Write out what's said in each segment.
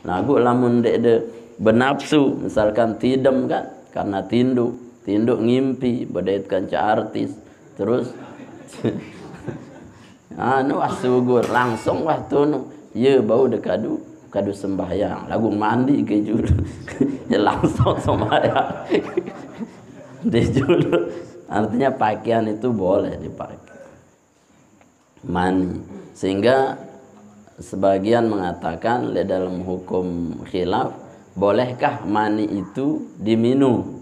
Lagu lamun dek de bernafsu misalkan tidem kan karena tinduk ngimpi berdaitkan ca artis terus anu sugur langsung tunu ye bau dekadu kadu sembahyang lagu mandi ke julu ya langsung sembahyang di julu artinya pakaian itu boleh dipakai mani sehingga sebagian mengatakan dalam hukum khilaf bolehkah mani itu diminum.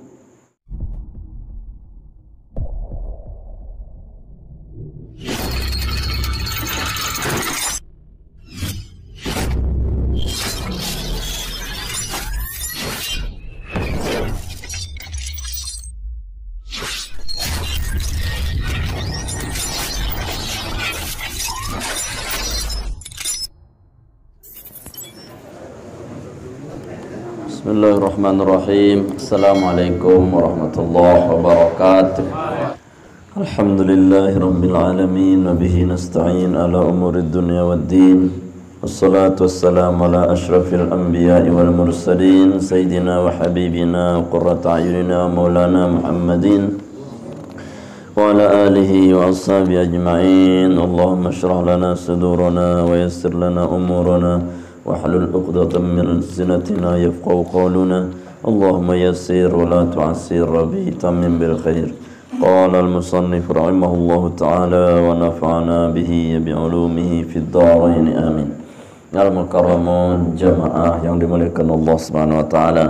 Bismillahirrahmanirrahim. Assalamualaikum warahmatullahi wabarakatuh. Alhamdulillahirabbil alamin wa bihi nasta'in ala umurid dunya waddin. Wassalatu wassalamu ala asyrafil anbiya'i wal mursalin sayyidina wa habibina wa qurrata a'yunina maulana Muhammadin wa ala alihi wa ashabihi ajma'in. Allahumma shrah lana sudurana wa yassir lana umurana wahlul 'uqdatam min alsinatina yafqahu qawluna. Allahumma yassir wa la tu'assir rabbi tamim bil khair. Qala al-musannif rahimahullahu ta'ala wa nafa'ana bihi bi 'ulumihi fid dharain amin. Al-mukarramun jamaah yang dimuliakan Allah Subhanahu wa taala.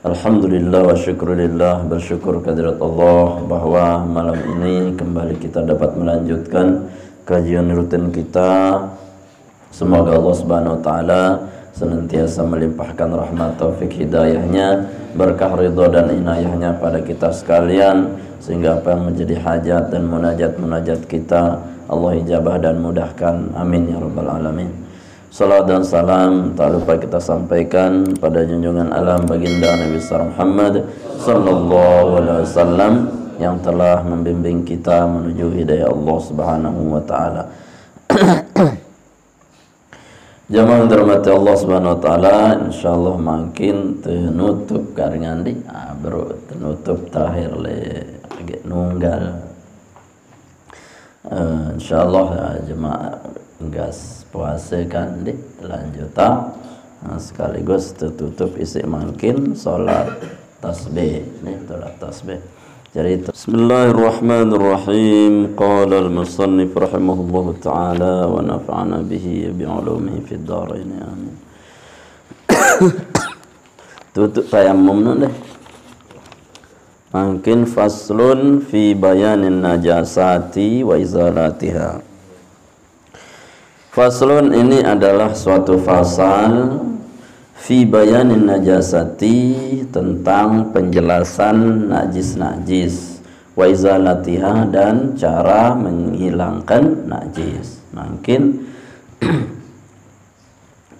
Alhamdulillah wa syukurillah, bersyukur kehadirat Allah bahwa malam ini kembali kita dapat melanjutkan kajian rutin kita. Semoga Allah Subhanahu wa taala senantiasa melimpahkan rahmat taufik hidayahnya, berkah ridha dan inayahnya pada kita sekalian, sehingga apa yang menjadi hajat dan munajat kita Allah ijabah dan mudahkan, amin ya rabbal alamin. Salat dan salam tak lupa kita sampaikan pada junjungan alam baginda Nabi Muhammad sallallahu alaihi wasallam yang telah membimbing kita menuju hidayah Allah Subhanahu wa taala. Jamaah dirahmati Allah Subhanahu wa taala, insyaallah makin tenutup karingan di bro tenutup terakhir le agak nunggal. Insyaallah jemaah gas puasa kan di lanjutan sekaligus tertutup isi makin salat tasbih nih salat tasbih. Jadi Bismillahirrahmanirrahim. Qala al-musannif rahimahullahu ta'ala wa nafa'ana bihi bi 'ulumihi fid dharain amin. Tutup tayammum deh. Mungkin faslun fi bayanin najasati wa izalatiha. Faslun ini adalah suatu fasal fi bayanin najasati, tentang penjelasan najis wa izalatiha, dan cara menghilangkan najis. Mungkin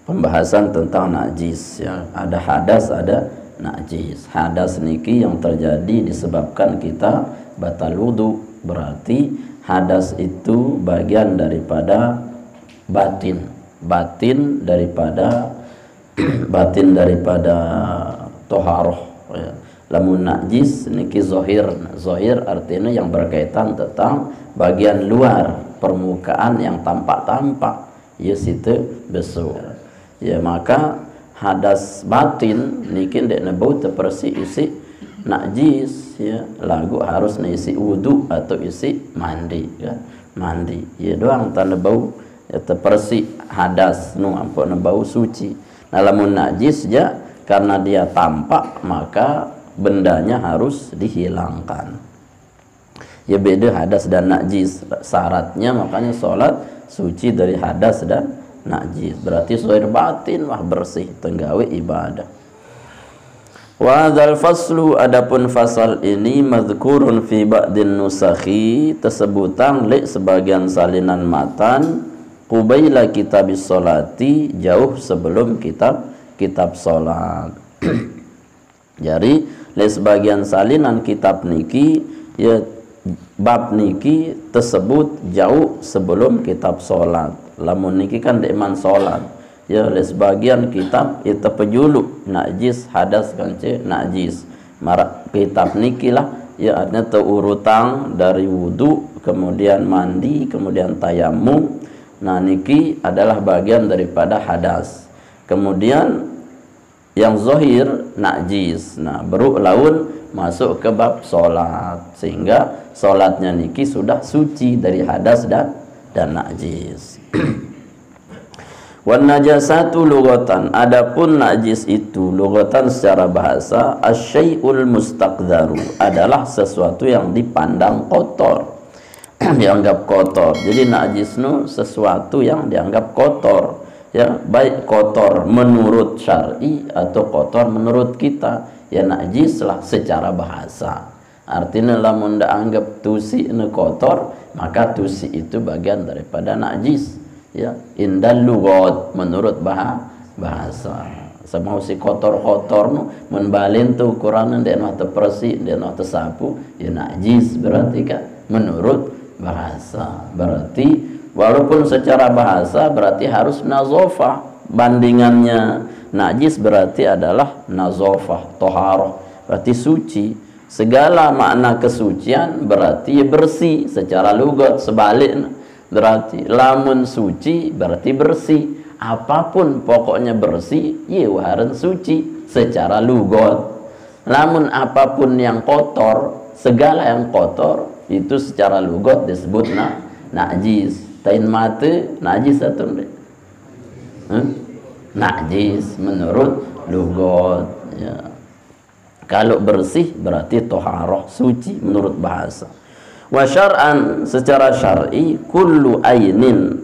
pembahasan tentang najis ya, ada hadas ada najis. Hadas niki yang terjadi disebabkan kita batal wudu, berarti hadas itu bagian daripada batin daripada toharoh ya. Lamun najis niki zohir artinya yang berkaitan tentang bagian luar permukaan yang tampak ya situ besu ya. Maka hadas batin niki ndek nebau tepersi isi najis ya, lagu harus isi wudu atau isi mandi ya. Mandi ya doang tanda bau ya tepersi hadas nu ampun bau suci. Nah, lamun najis ya, karena dia tampak maka bendanya harus dihilangkan. Ya beda hadas dan najis syaratnya, makanya sholat suci dari hadas dan najis. Berarti zahir batin wah bersih tenggawe ibadah. Wa hadzal faslu, adapun fasal ini mazkurun fi ba'din nusakhi, tersebutang li sebagian salinan matan qubaila kitabis sholati, jauh sebelum kitab salat. Jadi le sebagian salinan kitab niki ya, bab niki tersebut jauh sebelum kitab salat. Lamun niki kan deman salat ya oleh sebagian kitab itu pejuluk najis hadas kance najis marak kitab nikilah ya artinya teurutang dari wudu kemudian mandi kemudian tayamum. Nah niki adalah bagian daripada hadas. Kemudian yang zahir najis. Nah baru laun masuk ke bab solat, sehingga solatnya niki sudah suci dari hadas dan najis. Wan najasatu lughatan, adapun najis itu lughatan secara bahasa asyai'ul mustaqdharu, adalah sesuatu yang dipandang kotor, dianggap kotor. Jadi najis nu sesuatu yang dianggap kotor, ya baik kotor menurut syar'i atau kotor menurut kita, ya najis lah secara bahasa. Artinya lamun ndak anggap tusi nu kotor, maka tusi itu bagian daripada najis. Ya, indal lughat menurut bahasa. Semau si kotor-kotor nu mun balin tu ukuran ndek noh tepersi, ndek noh tersapu, ya najis berarti kan menurut bahasa. Berarti walaupun secara bahasa berarti harus nazofah, bandingannya najis berarti adalah nazofah, toharoh, berarti suci. Segala makna kesucian berarti bersih secara lughat. Sebaliknya berarti lamun suci berarti bersih, apapun pokoknya bersih ya waran suci secara lughat. Lamun apapun yang kotor, segala yang kotor itu secara lughat disebut najis. Tain mate najis atau enggak? Najis menurut lughat ya. Kalau bersih berarti toharoh, suci menurut bahasa. Wa syar'an, secara syar'i, kullu ainin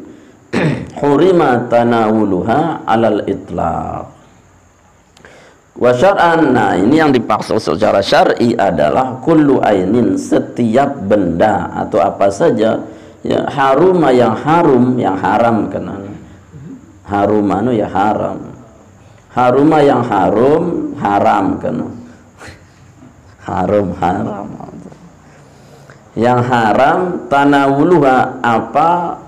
hurima tanawuluha alal itlaq. Wa syar'an, nah ini yang dipaksud secara syar'i adalah kullu ainin, setiap benda atau apa saja ya haruma yang harum, yang haram kena. Harumanu ya haram. Haruma yang harum, haram kena. Haram. Yang haram tanawuluha, apa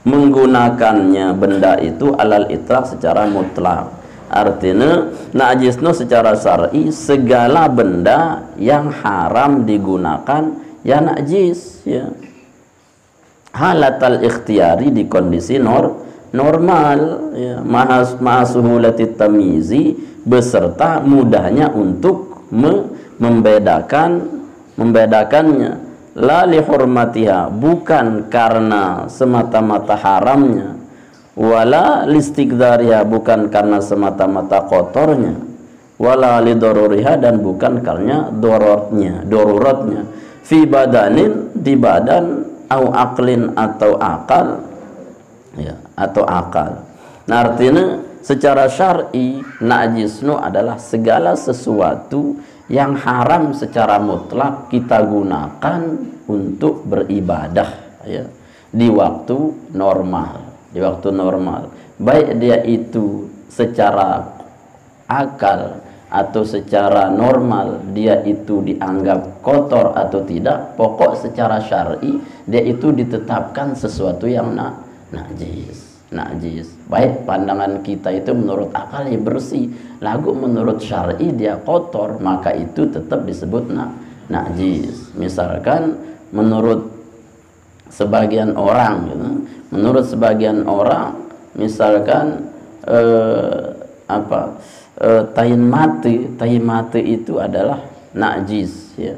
menggunakannya benda itu alal itlaq secara mutlak. Artinya najisnya secara syar'i segala benda yang haram digunakan ya najis ya. Halatal ikhtiyari, di kondisi normal ya, ma'asuhulatit tamizi, beserta mudahnya untuk membedakannya, la li hurmatiha, bukan karena semata-mata haramnya, wala listigdariha, bukan karena semata-mata kotornya, wala li doruriha, dan bukan karena dorurotnya, fi badanin, di badan, au aklin, atau akal ya, atau akal. Nah artinya secara syar'i najisnu adalah segala sesuatu yang haram secara mutlak kita gunakan untuk beribadah ya, di waktu normal, baik dia itu secara akal atau secara normal dia itu dianggap kotor atau tidak, pokok secara syar'i dia itu ditetapkan sesuatu yang najis. Baik pandangan kita itu menurut akal ya bersih, lagu menurut syar'i dia kotor, maka itu tetap disebut najis. Misalkan menurut sebagian orang gitu, misalkan tain mati itu adalah najis ya,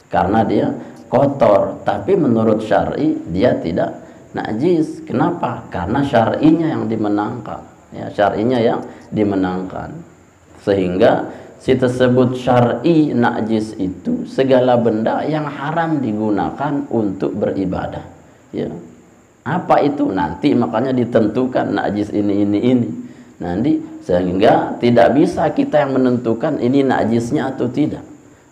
karena dia kotor, tapi menurut syar'i dia tidak najis. Kenapa? Karena syar'inya yang dimenangkan ya, sehingga si tersebut syar'i najis itu segala benda yang haram digunakan untuk beribadah ya. Apa itu? Nanti makanya ditentukan najis ini nanti, sehingga tidak bisa kita yang menentukan ini najisnya atau tidak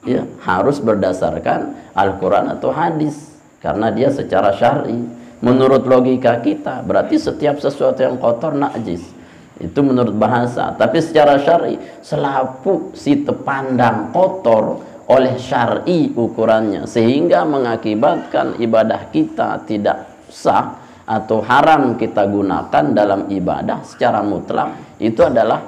ya, harus berdasarkan Al-Quran atau hadis, karena dia secara syar'i. Menurut logika kita berarti setiap sesuatu yang kotor najis, itu menurut bahasa. Tapi secara syar'i selapu si tepandang kotor oleh syar'i ukurannya, sehingga mengakibatkan ibadah kita tidak sah, atau haram kita gunakan dalam ibadah secara mutlak, itu adalah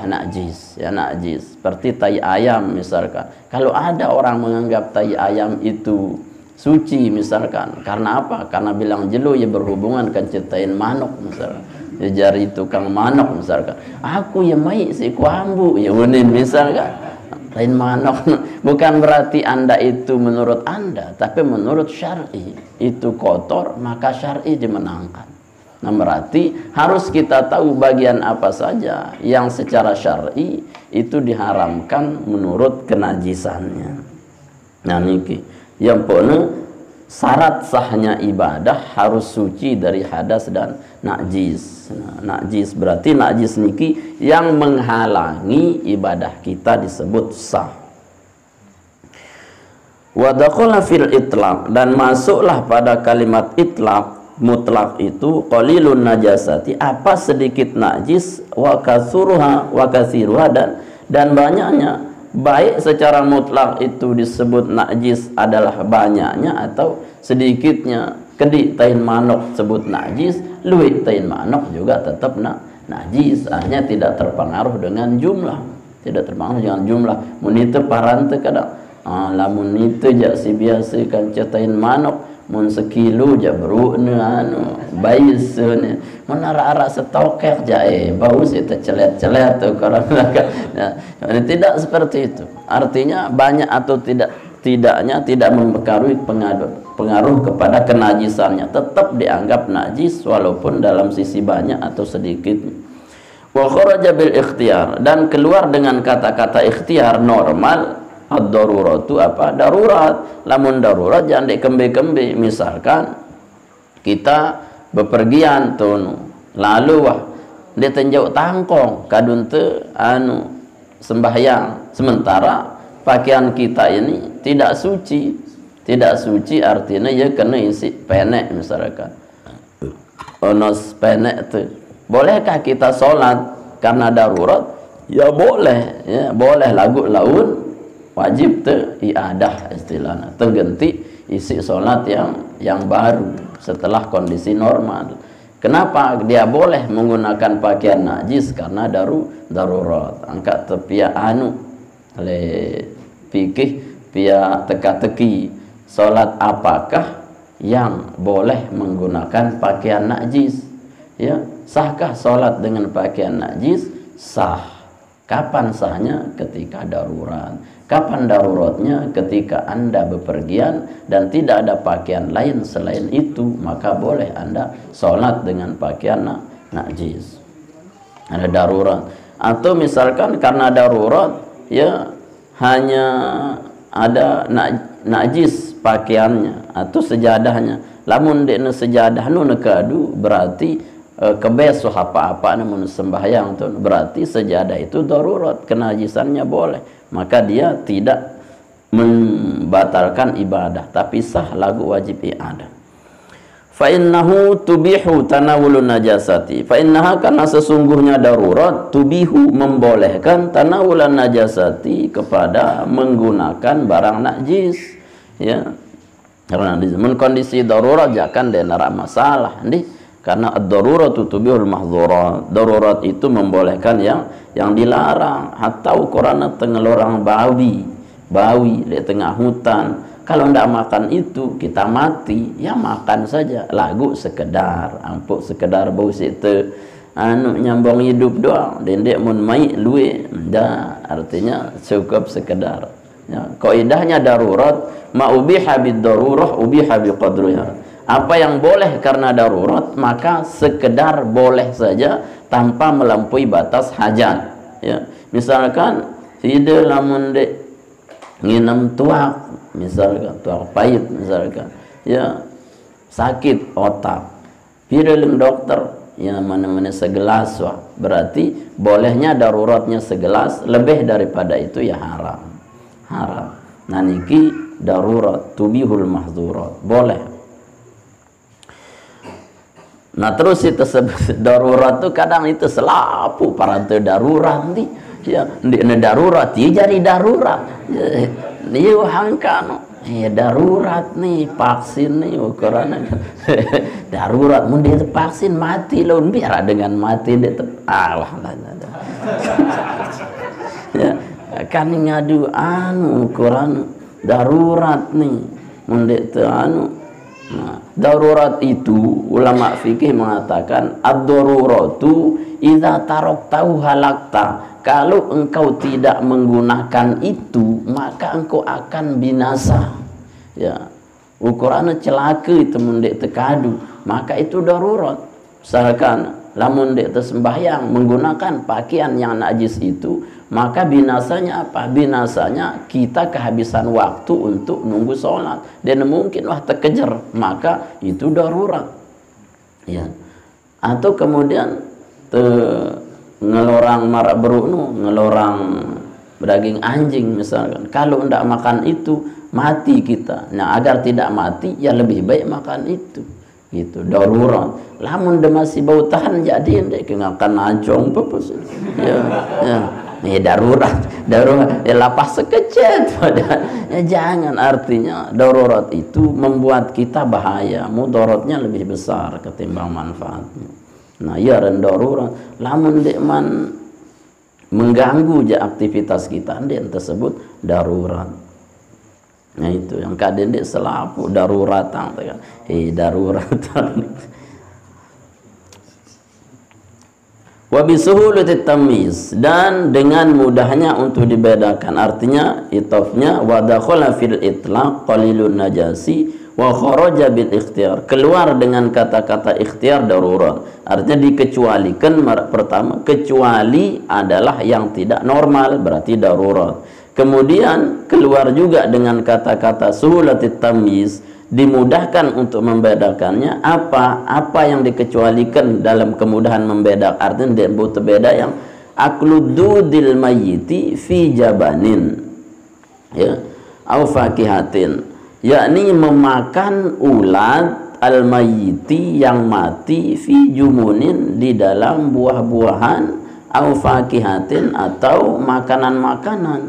najis, ya, najis. Seperti tai ayam misalkan. Kalau ada orang menganggap tai ayam itu suci misalkan, karena apa? Karena bilang jelo ya berhubungan kan ceritain manuk misalkan. Ya jari tukang manuk misalkan. Aku ya mai si kuambu ya unin misalkan. Lain manuk. Bukan berarti Anda itu menurut Anda, tapi menurut syar'i itu kotor, maka syar'i dimenangkan. Nah, berarti harus kita tahu bagian apa saja yang secara syar'i itu diharamkan menurut kenajisannya. Nah, niki yang pokoknya syarat sahnya ibadah harus suci dari hadas dan najis. Nah, najis berarti najis niki yang menghalangi ibadah kita disebut sah. Wa dakhala fil itlaq, dan masuklah pada kalimat itlaq mutlak itu qalilun najasati, apa sedikit najis, wa kathuruha wa kathiruha, dan banyaknya. Baik secara mutlak itu disebut najis adalah banyaknya atau sedikitnya. Kedik tain manuk sebut najis, luit tain manuk juga tetap najis, hanya tidak terpengaruh dengan jumlah. Tidak terpengaruh dengan jumlah. Munite parante kadang lamun itu jak si biasa kan cetain manuk mun sekilo ja berukna anu baisune mun ara-ara setokek jae bau sih tercelet-celet tuh karena nah, tidak seperti itu. Artinya banyak atau tidaknya tidak mempengaruhi pengaruh kepada kenajisannya, tetap dianggap najis walaupun dalam sisi banyak atau sedikit. Wa kharaja bil ikhtiyar, dan keluar dengan kata-kata ikhtiar normal. Ad-darurat itu apa? Darurat. Lamun darurat jangan dikembe-kembe. Misalkan kita bepergian tuh, lalu wah dia tenjau tangkong kadun teu anu sembahyang, sementara pakaian kita ini tidak suci. Tidak suci artinya ya kena isi penek misalkan. Onos penek tuh. Bolehkah kita sholat karena darurat? Ya boleh, ya boleh lagu laun. Wajib iadah istilahnya, terganti isi sholat yang baru setelah kondisi normal. Kenapa dia boleh menggunakan pakaian najis? Karena darurat. Angkat tepia anu le fikih pia teka-teki sholat apakah yang boleh menggunakan pakaian najis? Ya, sahkah sholat dengan pakaian najis? Sah. Kapan sahnya? Ketika darurat. Kapan daruratnya? Ketika Anda bepergian dan tidak ada pakaian lain selain itu, maka boleh Anda sholat dengan pakaian najis. Ada darurat. Atau misalkan karena darurat, ya hanya ada najis pakaiannya atau sejadahnya. Lamun dekna sejadah nu nekadu berarti kebesuh apa-apa namun sembahyang tuh berarti sejadah itu darurat, kenajisannya boleh, maka dia tidak membatalkan ibadah tapi sah lagu wajib i'adah. Fa innahu tubihu tanawulun najasati, fa innaha, karena sesungguhnya darurat, tubihu membolehkan tanawulan najasati, kepada menggunakan barang najis, ya. Karena di zaman kondisi darurat jangan denara masalah nih. Karena ad-daruratu tubihul mahdzurat. Darurat itu membolehkan yang dilarang. Atau korana tengah lorang bawi di tengah hutan. Kalau ndak makan itu kita mati, ya makan saja. Lagu sekedar, ampuk sekedar bau situ anu nyambung hidup doang. Dendek mun mai luwe, ndak, artinya cukup sekedar. Ya, kaidahnya darurat, ma ubiha bid darurah ubiha bi qadriha. Apa yang boleh karena darurat maka sekedar boleh saja tanpa melampaui batas hajat, ya. Misalkan tidak lamun de nginam tuak, misalkan tuak pahit misalkan, ya sakit otak, pireleng dokter, ya mana-mana segelas, wah berarti bolehnya daruratnya segelas, lebih daripada itu ya haram. Nah niki darurat tubihul mahzurat, boleh. Nah terus itu darurat tuh kadang itu selapu parante darurat nih, ya di darurat ya jadi darurat, dia hangkan darurat nih vaksin nih ukurannya. Darurat mun dia vaksin mati loh, biar dengan mati dia Allah ya kan ngadu ukuran darurat nih mun dia nah, darurat itu ulama fikih mengatakan ad-daruratu idza taraktahu halakta. Kalau engkau tidak menggunakan itu, maka engkau akan binasa. Ya, ukurannya celaka itu mundek tekadu, maka itu darurat. Misalkan lamun dek tersembahyang menggunakan pakaian yang najis itu, maka binasanya apa? Binasanya kita kehabisan waktu untuk nunggu sholat dan mungkin terkejar, maka itu darurat. Ya, atau kemudian ngelorang marak berunu, ngelorang daging anjing misalkan. Kalau tidak makan itu mati kita. Nah, agar tidak mati ya lebih baik makan itu. Gitu, darurat. Lamun dia masih bau tahan jadi dia akan najong pepus. Ya, ya. Ini darurat. Darurat ya lapas sekecet ya, jangan, artinya darurat itu membuat kita bahaya. Mudaratnya lebih besar ketimbang manfaatnya. Nah, ya darurat. Lamun dek man mengganggu aktivitas kita, dek tersebut darurat. Nah, itu yang kadang dek selapu darurat kan. Darurat. Wa bisuhulatit tamyiz, dan dengan mudahnya untuk dibedakan. Artinya itofnya wa dakhala fil itlaq qalilun najasi wa kharaja bil ikhtiyar, keluar dengan kata-kata ikhtiar darurat. Artinya dikecualikan. Pertama, kecuali adalah yang tidak normal, berarti darurat. Kemudian keluar juga dengan kata-kata suhulatit tamyiz, dimudahkan untuk membedakannya. Apa yang dikecualikan dalam kemudahan membedak, artinya dia butuh beda yang aklududil mayyiti fi jabanin, ya, au fakihatin, yakni memakan ulat al-mayyiti yang mati fi jumunin di dalam buah-buahan, au fakihatin atau makanan-makanan,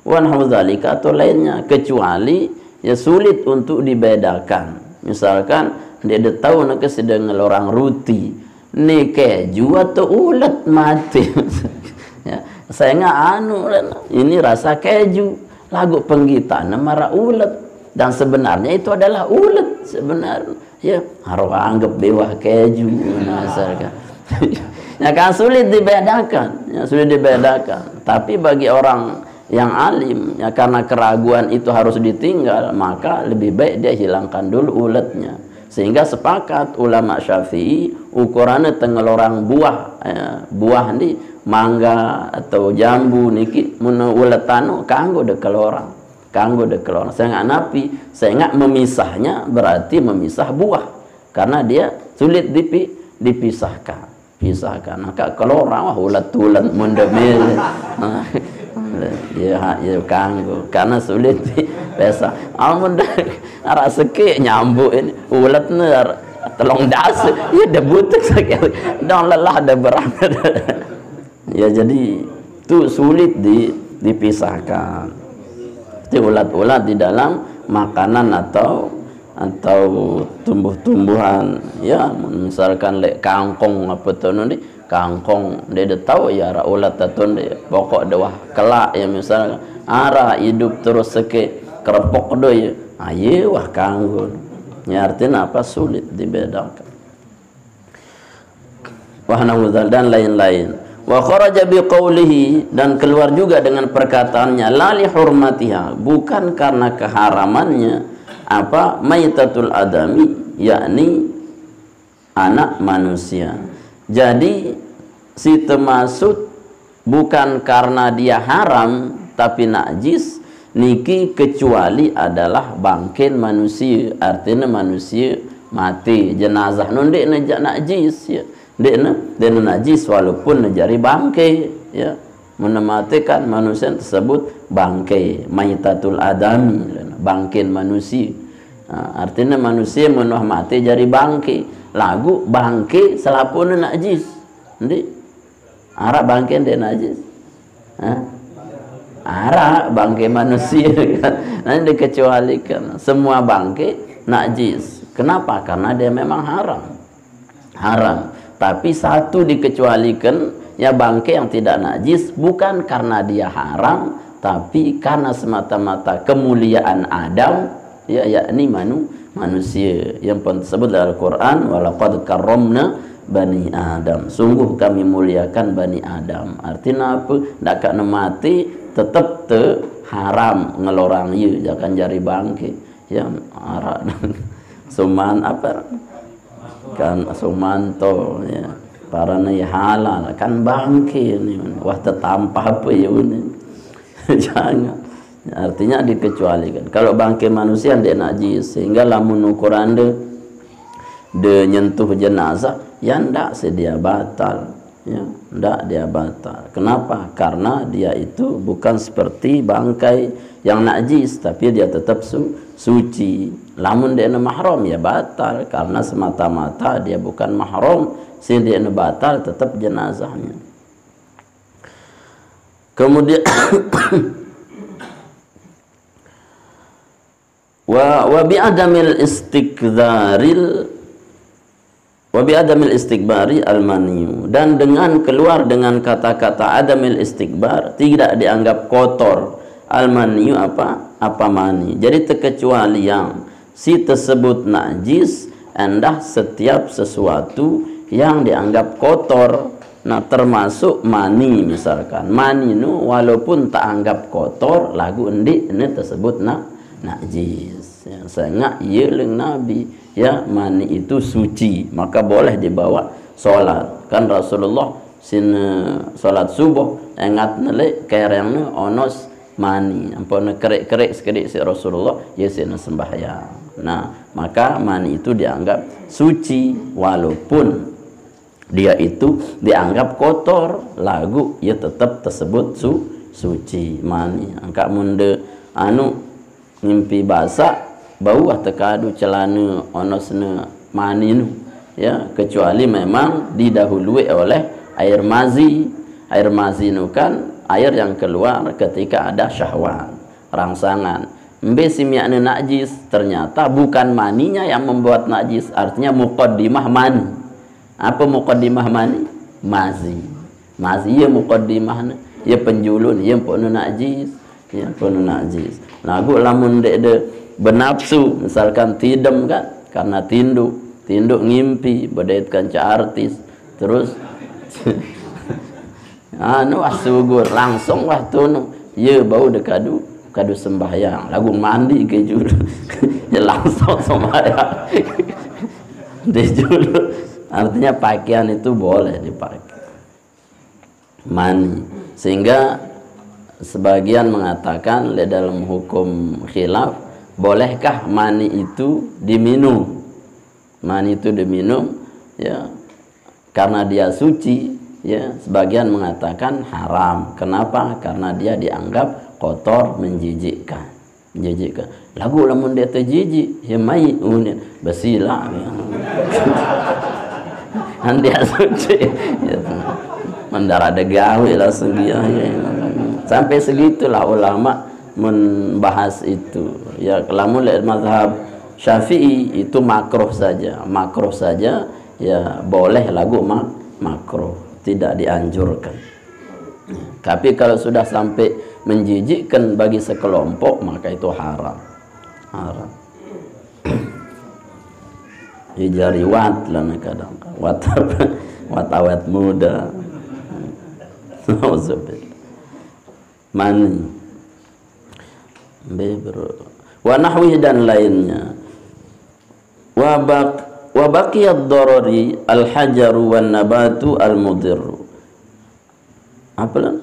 wan haudzalika atau lainnya, kecuali ya sulit untuk dibedakan. Misalkan dia tahu nak sedang ngelorang roti, ni keju atau ulat mati. Ya, saya nggak ini rasa keju, lagu penggitan marah ulat. Dan sebenarnya itu adalah ulet sebenarnya. Ya, harus anggap dewa keju misalkan. Ya kan sulit dibedakan, ya sulit dibedakan. Tapi bagi orang yang alim, ya karena keraguan itu harus ditinggal, maka lebih baik dia hilangkan dulu uletnya. Sehingga sepakat ulama Syafi'i ukurannya tengelorang buah, buah ni mangga atau jambu niki mun uletanu kanggo dekelorang. Kanggo dekelorang. Saya nggak napi, saya nggak memisahnya, berarti memisah buah, karena dia sulit dipisahkan. Maka kalau orang ulat-ulat mundamil, ya kanggo, karena sulit dipisah. Amun arah seke nyambuk ini ulat ner telong das, ya debutek sakit, dong lelah ada berang. Ya jadi itu sulit dipisahkan. Ulat-ulat di dalam makanan atau tumbuh-tumbuhan, ya misalkan lek kangkong apa tuh nih, kangkong dia tahu ya ara ulat atau pokok dewah kelak ya, misalkan ara hidup terus seke kerepok do ya, ayo wah kanggo ya, artinya apa, sulit dibedakan. Wah naudzubillah dan lain-lain. Wa kharaja biqaulihi, dan keluar juga dengan perkataannya la li hurmatiha, bukan karena keharamannya apa, maitatul adami, yakni anak manusia. Jadi si termasuk bukan karena dia haram tapi najis niki, kecuali adalah bangkin manusia, artinya manusia mati, jenazah nun dek najis ya. Dia najis walaupun jari bangkai, ya, menamatikan manusia tersebut bangkai, maitatul adami, bangkin manusia. Nah, artinya manusia menuh mati jari bangkai, lagu bangkai selapun najis. Ndi arah bangkai dia najis, Arak bangkai manusia kan. Nanti dikecualikan. Semua bangkai najis. Kenapa? Karena dia memang haram. Haram. Tapi satu dikecualikan, ya bangkai yang tidak najis bukan karena dia haram, tapi karena semata-mata kemuliaan Adam, ya yakni manusia yang pun disebut dalam Al-Quran, walaqad karramna bani Adam. Sungguh kami muliakan bani Adam. Artinya apa? Nak kena mati tetap haram ngelorang ye jangan jari bangke yang arak suman apa kan sumanto ya para ni halal kan bangke ni wah tetampah apa ya ini jangan. Artinya dikecualikan. Kalau bangke manusia dia najis sehingga lamun ukuran de nyentuh jenazah ya ndak sedia batal. Ya, ndak dia batal. Kenapa? Karena dia itu bukan seperti bangkai yang najis, tapi dia tetap suci. Lamun dia mahram ya batal karena semata-mata dia bukan mahram, sehingga dia batal tetap jenazahnya. Kemudian wa bi adamil istikbari al-maniyu, dan dengan keluar dengan kata-kata adamil istikbar tidak dianggap kotor al-maniyu apa mani. Jadi terkecuali yang si tersebut najis, endah setiap sesuatu yang dianggap kotor. Nah termasuk mani misalkan. Mani nu walaupun tak anggap kotor lagu endi ini tersebut najis. Ya, sehingga ia leng Nabi ya mani itu suci, maka boleh dibawa solat. Kan Rasulullah sin solat subuh engat nele kerengna onos mani ampun kerek-kerek sekedik si Rasulullah ya sin sembahyang. Nah maka mani itu dianggap suci walaupun dia itu dianggap kotor lagu ya tetap tersebut suci mani. Angka munde anu ngimpi basah bau tekadu celana onosna maninu ya, kecuali memang didahului oleh air mazi. Air mazi nu kan air yang keluar ketika ada syahwat rangsangan. Mbe simiakna najis, ternyata bukan maninya yang membuat najis, artinya muqaddimah mani. Apa muqaddimah mani? Mazi. Mazi ya muqaddimahna, ya penjulun, ya pun najis, ya pun najis. Lagu lamun dek de benapsu misalkan tidem kan karena tinduk ngimpi berdaitkan ca artis terus anu asugur langsung waktu nu ye bau dekadu sembahyang lagu mandi ke julu ya langsung sembahyang di julu. Artinya pakaian itu boleh dipakai mani, sehingga sebagian mengatakan dalam hukum khilaf bolehkah mani itu diminum? Mani itu diminum ya karena dia suci ya. Sebagian mengatakan haram. Kenapa? Karena dia dianggap kotor, menjijikkan. Lagu lamun dia terjijik ya mai besilah ya. Kan dia suci ya. Mendarah degawe lah segitu ya. Sampai segitulah ulama membahas itu ya. Kelamun mazhab Syafi'i itu makruh saja ya, boleh lagu makruh, tidak dianjurkan. Tapi kalau sudah sampai menjijikkan bagi sekelompok maka itu haram. Jari wat lah kadang wat awet muda mani wa nahwih dan lainnya. Wa baqiyad darari al hajaru wan nabatu al mudirru. Apa lah?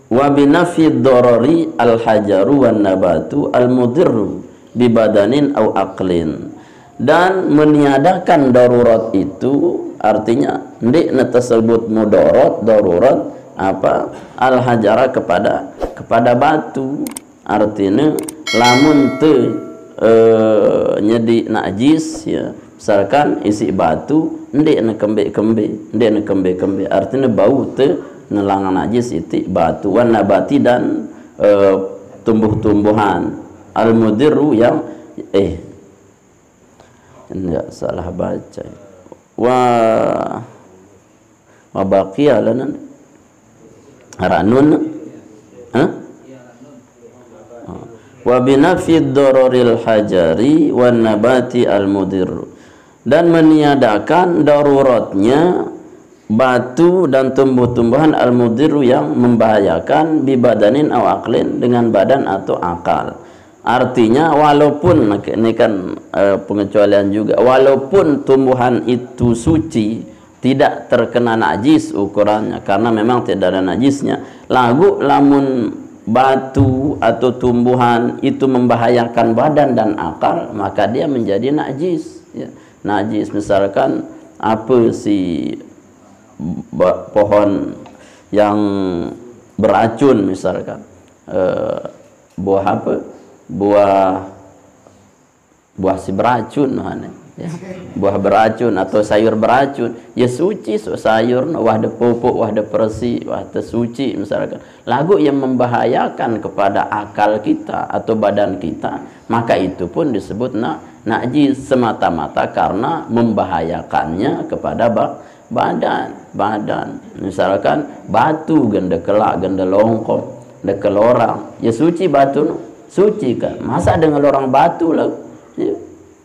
Wa binafi darari al hajaru wan nabatu al mudirru bi badanin au aqlin. Dan meniadakan darurat itu artinya ndik tersebut mudarat darurat apa al hajara kepada batu. Artinya lamun te nyedi najis ya, misalkan isi batu ndek na kembe artinya bau te nelangan najis itu batu. Wan nabati dan tumbuh-tumbuhan. Al-mudirru yang enggak salah baca. Wa baqiya lana ranun wa binafid dararil hajari wan nabati al-mudirru, dan meniadakan daruratnya batu dan tumbuh-tumbuhan al-mudirru yang membahayakan bi badanin aw aqlin, dengan badan atau akal. Artinya walaupun ini kan pengecualian juga, walaupun tumbuhan itu suci, tidak terkena najis ukurannya karena memang tidak ada najisnya, lamun batu atau tumbuhan itu membahayakan badan dan akal, maka dia menjadi najis ya. Najis misalkan apa si pohon yang beracun misalkan, buah apa, buah si beracun ya. Buah beracun atau sayur beracun ya suci, sayur wah de pupuk, wah de persi, wah de suci misalkan. Lagu yang membahayakan kepada akal kita atau badan kita, maka itu pun disebut najis semata-mata karena membahayakannya kepada badan. Misalkan batu gende kelak, gende longkot, de kelorang ya suci, batu suci kan, masa dengan orang batu lah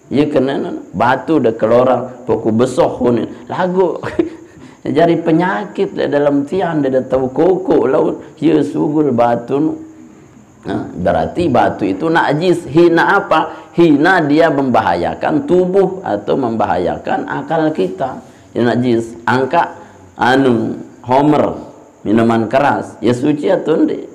ya kena batu de kelorang poku besoh kunin lagu jadi penyakit dalam tian de tahu koko laut ya sugul batu. Nah, berarti batu itu najis. Hina apa? Hina dia membahayakan tubuh atau membahayakan akal kita ya najis. Angka homer minuman keras ya suci atau enggak?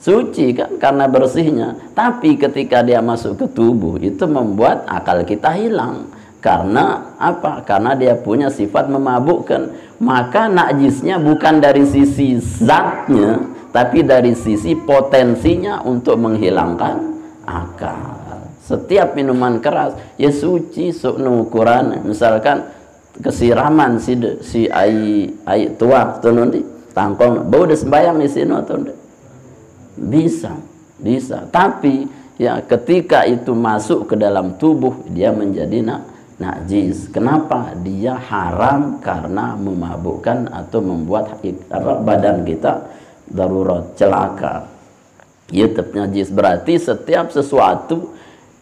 Suci kan karena bersihnya, tapi ketika dia masuk ke tubuh itu membuat akal kita hilang. Karena apa? Karena dia punya sifat memabukkan. Maka najisnya bukan dari sisi zatnya, tapi dari sisi potensinya untuk menghilangkan akal. Setiap minuman keras ya suci suknu ukuran. Misalkan kesiraman si ai tuak tu nanti tangkong bau des sembayang di sini atau enggak? Bisa, tapi ya ketika itu masuk ke dalam tubuh dia menjadi najis. Kenapa? Dia haram karena memabukkan atau membuat badan kita darurat, celaka. Ya najis berarti setiap sesuatu,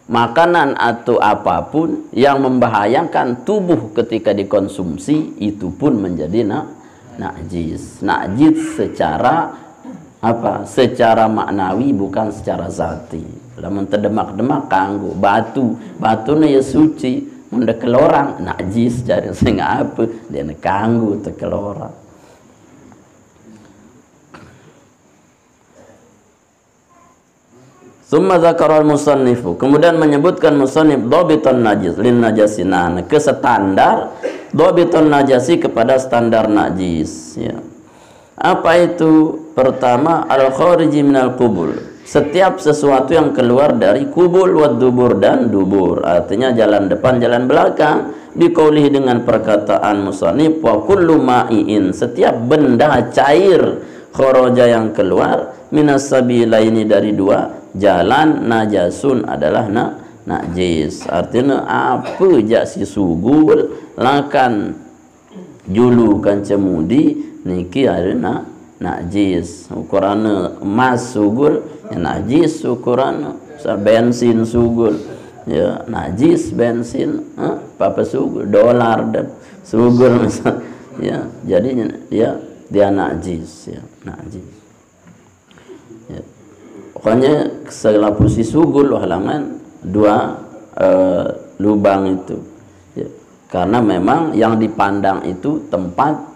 makanan atau apapun yang membahayakan tubuh ketika dikonsumsi itu pun menjadi najis. Najis secara apa? Secara maknawi bukan secara zati. Lamun terdemak-demak kanggo batuna ya suci, mun kelorang najis jadi sing apa dia kanggo kelorang. Summa dzakara al-musannifu, kemudian menyebutkan musannif dhabitan najis lin najasinan, ke standar dhabitan najasi kepada standar najis ya. Apa itu? Pertama, al-khariji minal qubul, setiap sesuatu yang keluar dari kubul wad dubur dan dubur, artinya jalan depan jalan belakang. Biqaulihi, dengan perkataan musannif, wa kullu ma'iin, setiap benda cair kharaja yang keluar minas sabilaini, dari dua jalan, najasun adalah najis. Artinya apa jak si sugul lakan julu kan cemudi niki ada najis. Ukuran emas sugul ya najis, ukuran bensin sugul ya najis, bensin apa sugul dolar dan sugul ya, jadinya dia najis ya, najis ya. Pokoknya selapusi sugul halangan dua lubang itu ya. Karena memang yang dipandang itu tempat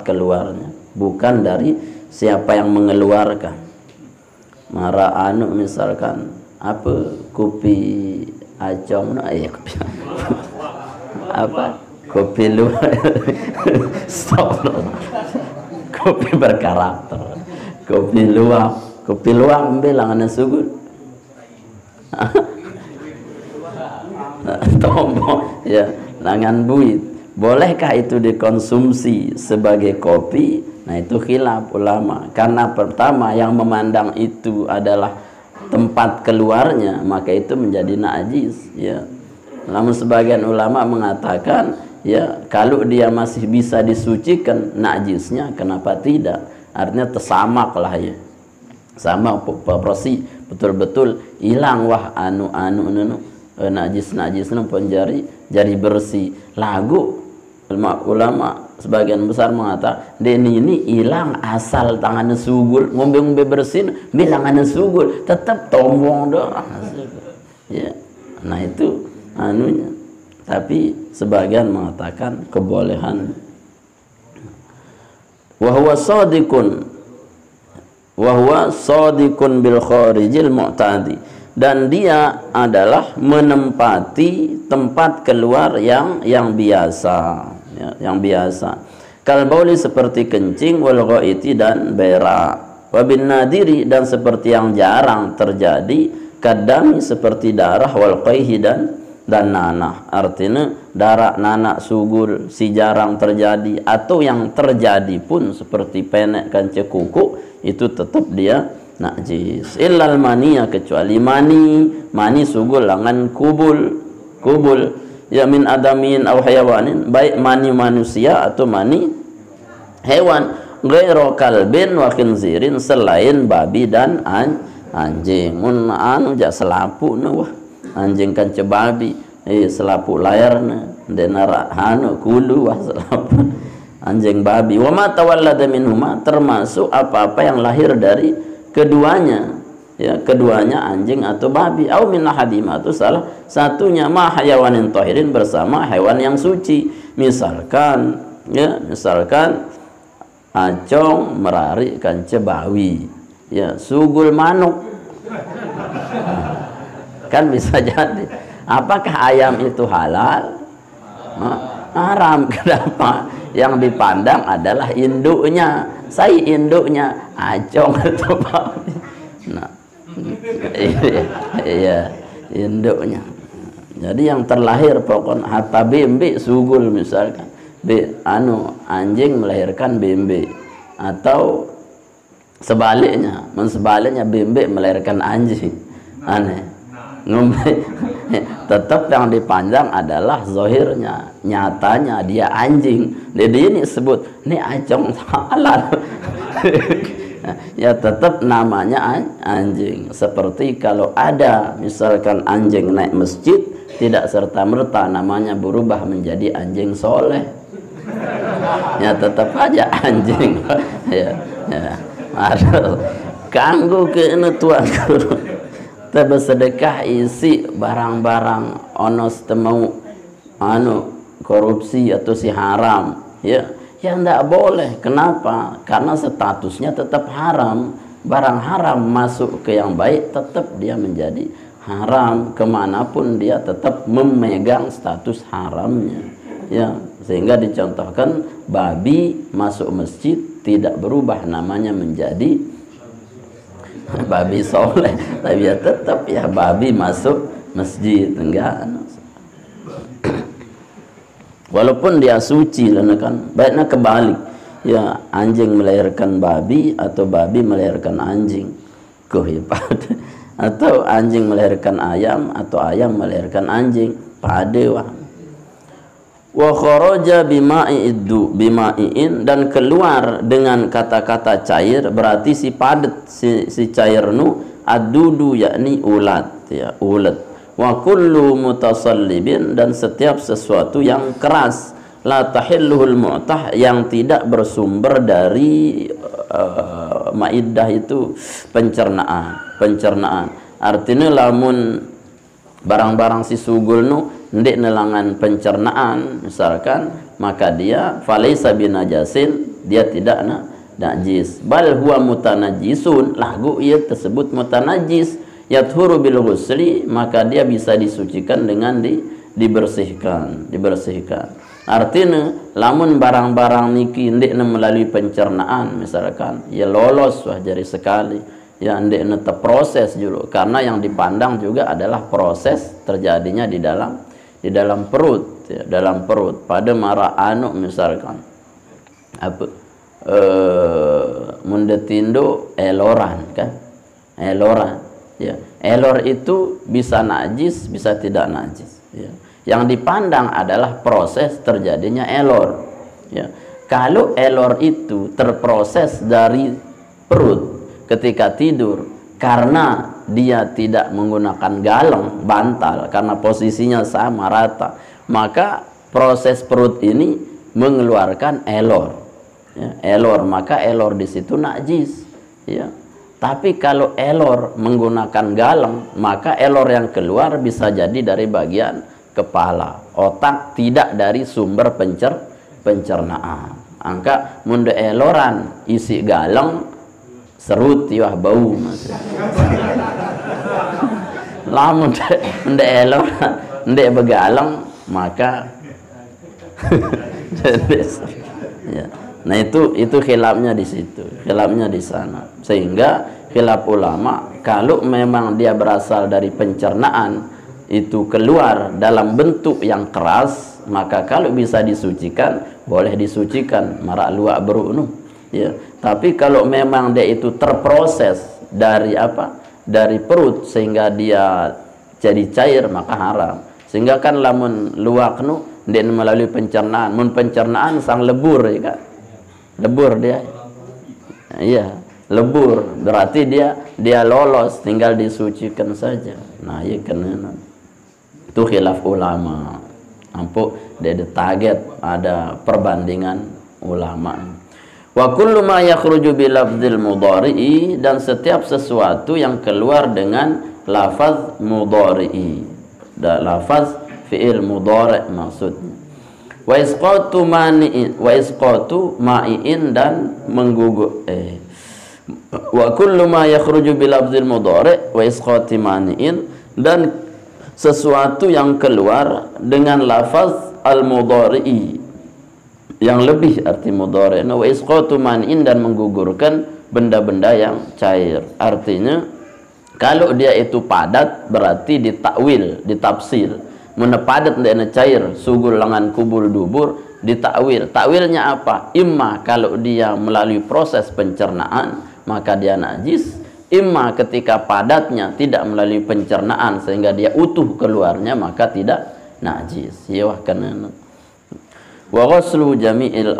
keluarnya, bukan dari siapa yang mengeluarkan. Mara misalkan apa kopi acong kopi apa kopi luar stop kopi berkarakter, kopi luang bilang sugut tombol ya langan buit. Bolehkah itu dikonsumsi sebagai kopi? Nah itu khilaf ulama, karena pertama yang memandang itu adalah tempat keluarnya, maka itu menjadi najis ya. Namun sebagian ulama mengatakan ya kalau dia masih bisa disucikan najisnya, kenapa tidak? Artinya tersamak lah ya, sama proporsi betul-betul hilang wah najis penjari jadi bersih. Lagu ulama sebagian besar mengatakan ini hilang asal tangannya sugul, ngombe-ngombe bersin bilangannya sugul, tetap tombong doang ya. Nah itu anunya, tapi sebagian mengatakan kebolehan. Wa huwa shadiqun bil kharijil mu'tadi, dan dia adalah menempati tempat keluar yang biasa ya, yang biasa. Kal bauli seperti kencing, wal ghaiti dan berak, wa bin nadiri dan seperti yang jarang terjadi, kadami seperti darah, wal qaihi dan nanah. Artinya darah, nanah, sugul si jarang terjadi, atau yang terjadi pun seperti penek, kancing, kuku, itu tetap dia najis. Illal mania, kecuali mani sugul langan kubul ya, min adamin aw hayawanin, baik mani manusia atau mani hewan, ghairu kalbin wa khinzirin, selain babi dan anjing. Mun anu jak selapu wah anjing kan cebabi selapu layarna denara hanu kulu wah selapu anjing babi. Wa ma tawallada minhuma, termasuk apa-apa yang lahir dari keduanya ya, keduanya anjing atau babi, au min ahadima, atau salah satunya, ma hayawanin tahirin, bersama hewan yang suci. Misalkan acong merari kan cebawi ya, sugul manuk kan bisa jadi. Apakah ayam itu halal? Haram. Kenapa? Yang dipandang adalah induknya, induknya acong atau babi. Nah, iya induknya. Jadi yang terlahir pokoknya hatta bembe sugul, misalkan anjing melahirkan bembe, atau sebaliknya bembe melahirkan anjing, aneh. Tetap yang dipandang adalah zahirnya, nyatanya dia anjing. Jadi ini sebut ini acong halal. Ya tetap namanya anjing. Seperti kalau ada misalkan anjing naik masjid, tidak serta-merta namanya berubah menjadi anjing soleh. Ya tetap aja anjing. Ya. Ada kanggo kena tuan guru. Kita bersedekah isi barang-barang onos temau korupsi atau si haram ya ndak boleh. Kenapa? Karena statusnya tetap haram. Barang haram masuk ke yang baik, tetap dia menjadi haram. Kemanapun dia tetap memegang status haramnya ya. Sehingga dicontohkan babi masuk masjid tidak berubah namanya menjadi babi soleh, tapi ya tetap ya babi masuk masjid, enggak. Walaupun dia suci kan, baiknya kebalik ya, anjing melahirkan babi atau babi melahirkan anjing, atau anjing melahirkan ayam atau ayam melahirkan anjing, pade wah. Wa kharaja bima'iin, dan keluar dengan kata-kata cair, berarti si padat si cair nu adudu, yakni ulat ya, ulat. Wa kullu mutasallibin, dan setiap sesuatu yang keras, la tahilluhul mu'tah, yang tidak bersumber dari maidah itu pencernaan. Artinya lamun barang-barang si sugul nu ndek nelangan pencernaan misalkan, maka dia falaisa binajasin, dia tidak najis. Bal huwa mutanajisun, lagu ia tersebut mutanajis, yathuru bil ghusli, maka dia bisa disucikan dengan dibersihkan. Artinya lamun barang-barang niki ndek melalui pencernaan misalkan, ya lolos wah jari sekali ya, ndek terproses dulu, karena yang dipandang juga adalah proses terjadinya di dalam perut ya, dalam perut pada marah misalkan apa mundetindo eloran kan, eloran ya. Elor itu bisa najis bisa tidak najis ya. Yang dipandang adalah proses terjadinya elor ya. Kalau elor itu terproses dari perut ketika tidur karena dia tidak menggunakan galang bantal karena posisinya sama rata, maka proses perut ini mengeluarkan elor ya, elor, maka elor di situ najis ya. Tapi kalau elor menggunakan galang, maka elor yang keluar bisa jadi dari bagian kepala, otak, tidak dari sumber pencernaan. Angka munda eloran isi galang serut ya bau maksudnya. Lah munda eloran ndek begalang maka ya. Nah itu khilafnya di situ, khilafnya di sana. Sehingga khilaf ulama kalau memang dia berasal dari pencernaan itu keluar dalam bentuk yang keras, maka kalau bisa disucikan boleh disucikan marak luak berunu ya. Tapi kalau memang dia itu terproses dari apa? Dari perut sehingga dia jadi cair maka haram. Sehingga kan lamun luak nu dia melalui pencernaan, mun pencernaan sang lebur ya kan. Lebur dia, iya lebur berarti dia lolos, tinggal disucikan saja. Nah iya kan itu khilaf ulama. Ampun dia target ada perbandingan ulama. Wa kullu ma yakhruju bi lafdzil mudhari'i, dan setiap sesuatu yang keluar dengan lafaz mudhari'i, dan lafaz fi'il mudhari' maksudnya. Wa isqatu mani'in, wa isqatu ma'iin, dan menggugur wa kullu ma yakhruju bil lafzil mudhari' wa isqati mani'in, dan sesuatu yang keluar dengan lafaz al mudhari'i yang lebih arti mudhari', wa isqatu mani'in, dan menggugurkan benda-benda yang cair. Artinya kalau dia itu padat berarti ditakwil, ditafsir. Menepadat dan cair sugul lengan kubul dubur ditakwil. Takwilnya apa? Imma kalau dia melalui proses pencernaan maka dia najis, imma ketika padatnya tidak melalui pencernaan sehingga dia utuh keluarnya maka tidak najis ya. Karena wa ghuslu jami'il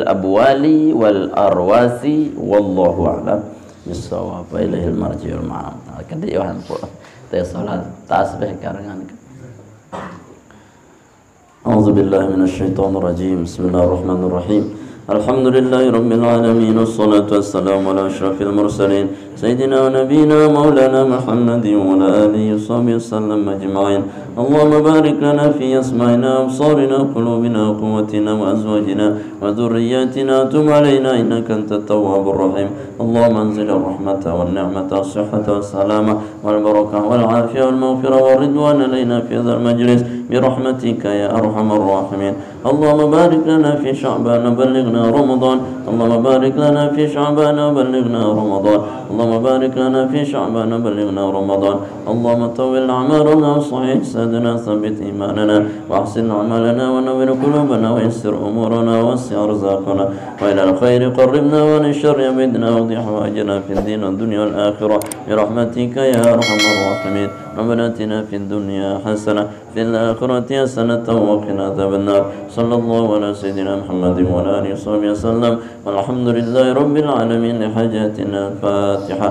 abwali wal arwasi wallahu a'lam bisawab. Ilaihil marji'ul ma'am. Kadi Yohan po te salat tasbih karangan. A'udzu billahi minasyaitonir rajim. Bismillahirrahmanirrahim. Alhamdulillahi rabbil alamin, wassalatu wassalamu ala asyrafil mursalin sayyidina wa nabiyina maulana Muhammadin wa ala alihi washabihi wasallam ajma'in. Allahumma barik lana fi asma'ina, absarina, qulubina, quwwatina wa azwajina wa dhurriyyatina, tub alaina innaka antat tawwabur rahim. Allahumma anzil ar-rahmata wan ni'mata was-sihhata was-salama wal barakah wal 'afiyah wal maghfirah wal ridwan alaina fi hadzal majlis bi rahmatika ya arhamar rahimin. Allahumma barik lana fi sya'ban wa ballighna رمضان. اللهم بارك لنا في شعبان وبلغنا رمضان. اللهم بارك لنا في شعبان وبلغنا رمضان. اللهم طول أعمارنا وصحح أجسادنا، ثبت إيماننا وأحسن أعمالنا ونور قلوبنا ويسر أمورنا ووسع أرزاقنا وإلى الخير قربنا وعن الشر أبعدنا واقض حوائجنا في الدين والدنيا والآخرة برحمتك يا أرحم الراحمين. ربنا آتنا في الدنيا حسنة في الآخرة حسنة وقنا عذاب النار. صلى الله على سيدنا محمد وعلى آله وصحبه وسلم والحمد لله رب العالمين. لحاجاتنا الفاتحة.